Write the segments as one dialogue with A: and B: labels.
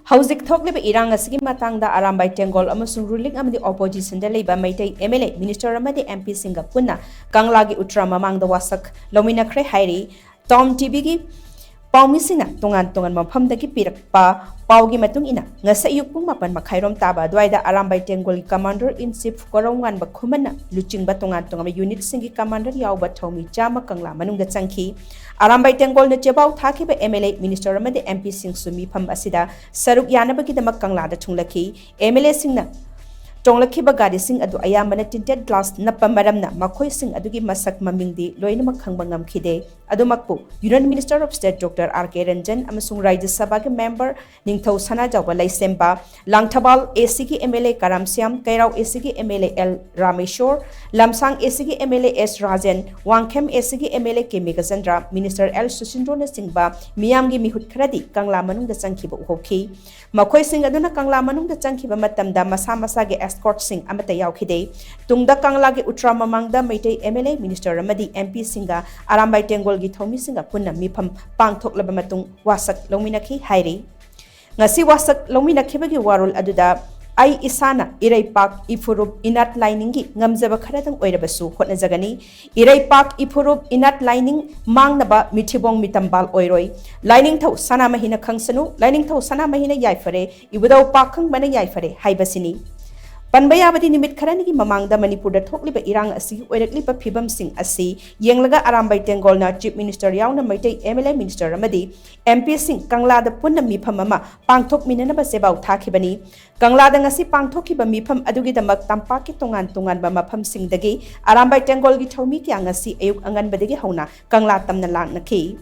A: HOUJIK THOKLIBA IRANG ASIGI MATANGDA ARAMBAI TENGGOL AMASUNG ruling amadi opposition da Leiba Meitei Mla Minister amadi MP Singa Punna KANGLA gi UTTRA MAMANG da Washak Louminnakhre hairi TOMTV gi Paumisina tungan mafamdagi pirakpa paugi matung ina ngasa yukpung mapan makhairom taba dwaida ARAMBAI TENGGOL commander in chief korongan bakhumana luching batungan unit singi commander yauba thomi chama KANGLA manung da changki ARAMBAI TENGGOL na chebau thakiba MLA minister amadi MP sing sumi pham asida saruk yanabagi damak KANGLA da thunglaki MLA singna Tonglakhiba gari sing adu ayamana tinted glass nappa maramna makhoi sing adugi masak mamingdi loinama khangba ngamkhide adumakpu Union Minister of State Dr. R.K. Ranjan amasung Rajya Sabha ke member ningthau sana jawba laisemba Langthabal ASIGI MLA Karamsiam Kairau ASIGI MLA L Rameshwar Lamsang ASIGI MLA S Rajan Wangkhem ASIGI MLA K Megazandra Minister L Susindro na singba miyamgi mihut khradi KANGLA manung da changkhiba uhokhi makhoi sing aduna KANGLA manung da changkhiba matamda masa ge escort sing amata yaukhide tungda KANGLA ge UTTRA mamangda Meitei MLA Minister amadi MP singa ARAMBAI TENGGOL gi thomi singa punna mifam pangthoklaba matung Washak Louminnakhre hairi ngasi Washak Louminnakhre gi warul aduda ai isana iraipak ifurup inat lining gi ngamjaba kharadang oirabasu hotnajagani iraipak ifurup inat lining mangnaba mithibong mitambal oiroi lining thau sana mahina khangsanu lining thau sana mahina yaifare ibudau pakhang bana yaifare haibasini Panbayabadi nimit kharani mamangda Manipur da thokliba irang asi oirakliba phibam sing asi yenglaga ARAMBAI TENGGOL na chief minister yauna Meitei MLA minister amadi MP sing KANGLA da punna mifam ama pangthok minanaba sebau thakibani KANGLA da ngasi pangthokiba mifam adugi damak tampaki tongan ba mafam sing dagi ARAMBAI TENGGOL gi thomi kya ngasi ayuk angan badagi hauna KANGLA tamna laknaki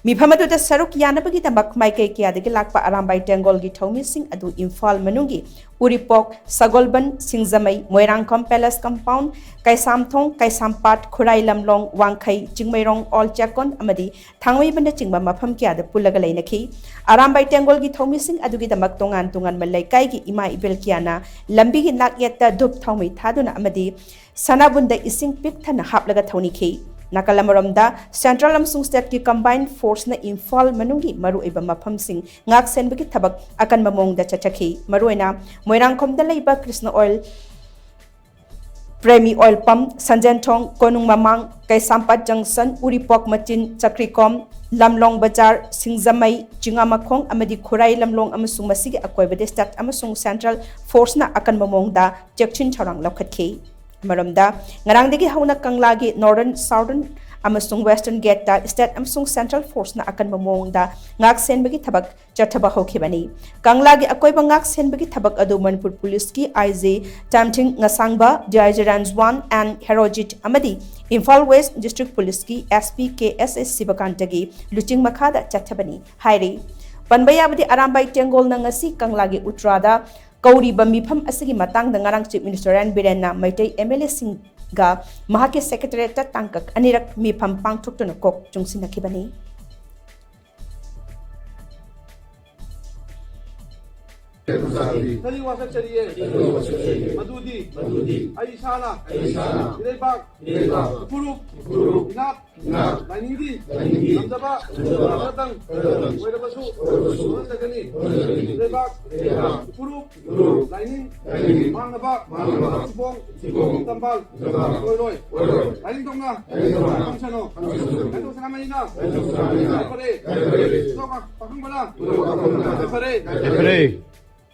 A: Mifamadu da saruk yanabagi damak maikai kya dagi lakpa ARAMBAI TENGGOL gi thomi sing adu Imphal manungi Uripok, Sagolban, Singzamai, Moirangkom Palace Compound, Kaisamthong, Kaisampat, Khurai Lamlong, Wangkai, Jingmairong, All Chakon, Amadi, Thangwai Banda Chingba Mafam Kya the Pulagalai Naki, ARAMBAI TENGGOL gi thomi sing adugi damak tongan malai kai gi ima ibel kiana, Lambi gi nak yetta dup thawmi thaduna Amadi, Sanabunda ising pik thana haplaga thawni ki. Nakalamaramda Central Amsung State ki combined force na Imphal manungi maru iba mafam sing ngak sen bagi tabak akan mamong da chachaki maruina Moirangkom da Leiba Krishna Oil Premi Oil Pump Sanjantong Konung Mamang Kaisampat Junction Uripok Machin Chakrikom Lamlong Bazar Singzamai Jingamakong Amadi Khurai Lamlong amasung masigi akoiba state amasung Central Force na akan mamong da Jakchin Charang Laukhatki Maramda, ngarangdagi hauna KANGLA gi Northern, Southern, amasung Western Gate da State amasung Central Force na akan mamong da ngak sen bagi tabak chataba hokibani. KANGLA gi akoy ba ngak sen bagi tabak adu Manipur Police ki IJ Tamting Ngasangba, DIJ Range 1 and Herojit Amadi, Imphal West District Police ki SP KSS Sibakantagi, Luching Makada chatabani. Hairi. Panbayabadi ARAMBAI TENGGOL na ngasi KANGLA gi UTTRA da Kauriba mifam asigi matang da ngarang chief minister and Birenna Meitei MLA Singa mahake secretary ta tangkak anirak mifam pangthok to kok chungsinakibani
B: Tali wasak chariye madudi aisana irebak puruk inap lanindi namjaba matang oirabasu sagani irebak puruk lainin mangaba sibong tambal oiroi lainin tonga kamsano ito sanamanina pare pakang bala pare